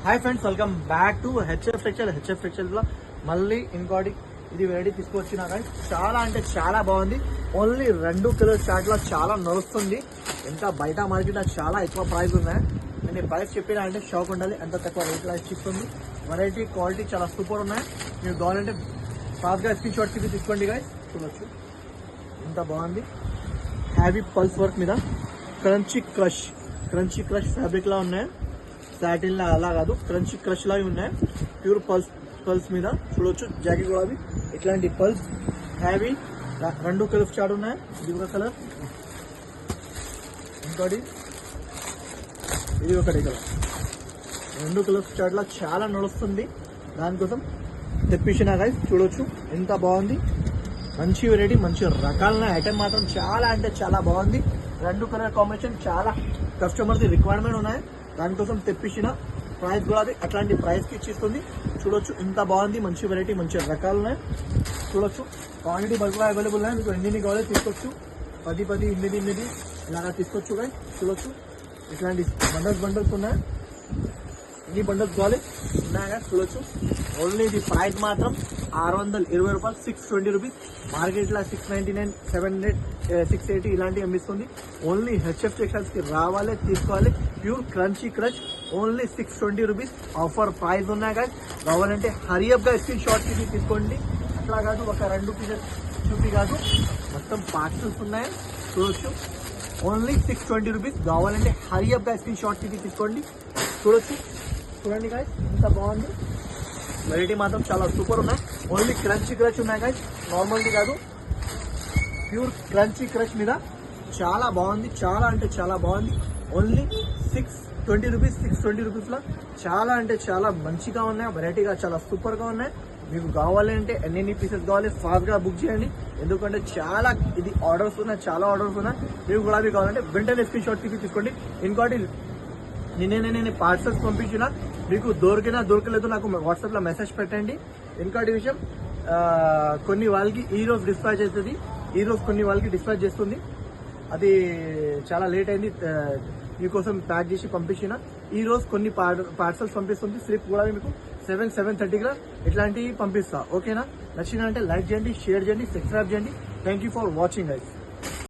Hi friends, welcome back to HF textile లో మళ్ళీ ఇంకోటి ఇది వెరైటీ తీసుకొచ్చిన కానీ చాలా అంటే చాలా బాగుంది. ఓన్లీ 2 కిలో చాట్ లో చాలా నడుస్తుంది. ఇంకా బయట మార్కెట్ లో చాలా ఎక్కువ ప్రైస్ ఉన్నాయి. నేను ప్రైస్ చెప్పినా అంటే షాక్ ఉండాలి, అంత తక్కువ రేట్ లో ఇస్తుంది. వెరైటీ క్వాలిటీ చాలా సూపర్ ఉన్నాయి. మీరు కావాలంటే ఫాస్ట్ గా స్క్రీన్ షాట్ తీసుకోండి గాయస్. చూడొచ్చు ఎంత బాగుంది. హ్యావీ పల్స్ వర్క్ మీద క్రంచీ క్రష్ ఫ్యాబ్రిక్ లా ఉన్నాయి. సాటిన్ లా అలా కాదు, క్రంచీ క్రష్ లాగా ఉన్నాయి. ప్యూర్ పల్స్ మీద చూడొచ్చు. జాకెట్ కూడా ఇట్లాంటి పల్స్ హ్యావీ 2 కలర్స్ చాట్ ఉన్నాయి. ఇది ఒక కలర్, ఇంకోటి ఇది ఒకటి కలర్. 2 కలర్స్ చాట్ లా చాలా నడుస్తుంది. దానికోసం తెప్పించిన గైస్. చూడొచ్చు ఎంత బాగుంది. మంచి వెరైటీ, మంచి రకాలైన ఐటమ్ మాత్రం చాలా అంటే చాలా బాగుంది. 2 కలర్ కాంబినేషన్ చాలా కస్టమర్స్ రిక్వైర్మెంట్ ఉన్నాయి. దానికోసం తెప్పించిన ప్రైస్ కూడా అట్లాంటి ప్రైస్ కి ఇచ్చిస్తుంది. చూడొచ్చు ఎంత బాగుంది. మంచి వెరైటీ, మంచి రకాలు ఉన్నాయి. చూడొచ్చు క్వాంటిటీ బల్క్లో అవైలబుల్ ఉన్నాయి. మీకు ఎన్ని కావాలి తీసుకోవచ్చు. 10 8 ఇలాగా తీసుకోవచ్చు కానీ. చూడొచ్చు ఇట్లాంటి బండల్స్ ఉన్నాయి. ఎన్ని బండల్స్ కావాలి ఉన్నాయా చూడొచ్చు. ఓన్లీ ఇది ప్రైస్ మాత్రం 620 రూపాయలు, 620 రూపీస్. మార్కెట్ లో 699, 700, 680 ఇలాంటివి అమ్మిస్తుంది. ఓన్లీ హెచ్ఎఫ్ టెక్స్టైల్స్ కి రావాలి, తీసుకోవాలి. Pure crunchy crush only 620 rupees offer price ఉన్నాయి కదా. కావాలంటే హరియప్ గా స్క్రీన్ షాట్ తీసుకోండి. అట్లా కాదు ఒక 2 పీసెస్ చూపి కాదు, మొత్తం పార్సల్స్ ఉన్నాయి. చూడొచ్చు ఓన్లీ 620 రూపీస్. కావాలంటే హరియప్ గా స్క్రీన్ షాట్ తీసుకోండి. చూడొచ్చు చూడండి గాయస్ ఎంత బాగుంది. వెరైటీ మాత్రం చాలా సూపర్ ఉన్నాయి. ఓన్లీ క్రంచీ క్రష్ ఉన్నాయి గాయస్, నార్మల్ది కాదు. ప్యూర్ క్రంచీ క్రష్ మీద చాలా బాగుంది. చాలా అంటే చాలా బాగుంది. Only 620 rupees. 620 రూపీస్ లో చాలా అంటే చాలా మంచిగా ఉన్నాయి. వెరైటీగా చాలా సూపర్ గా ఉన్నాయి. మీకు కావాలంటే ఎన్ని పీసెస్ కావాలి ఫాస్ట్ గా బుక్ చేయండి. ఎందుకంటే చాలా ఇది ఆర్డర్స్ ఉన్నాయి, చాలా ఆర్డర్స్ ఉన్నాయి. మీకు కూడా కావాలంటే వెంటనే స్క్రీన్ షాట్ తీసుకోండి. ఇంకోటి నేను పార్సల్స్ పంపించిన మీకు దొరకలేదు నాకు వాట్సాప్ లో మెసేజ్ పెట్టండి. ఇంకోటి విషయం, కొన్ని వాళ్ళకి ఈ రోజు డిస్పాచ్ అవుతుంది, ఈ రోజు కొన్ని వాళ్ళకి డిస్పాచ్ చేస్తుంది. అది చాలా లేట్ అయింది. మీకోసం ప్యాక్ చేసి పంపించిన. ఈ రోజు కొన్ని పార్సల్స్ పంపిస్తుంది. స్లిప్ కూడా మీకు 7:30 ఇట్లాంటివి పంపిస్తా. ఓకేనా? నచ్చిన అంటే లైక్ చేయండి, షేర్ చేయండి, సబ్స్క్రైబ్ చేయండి. Thank you for watching guys.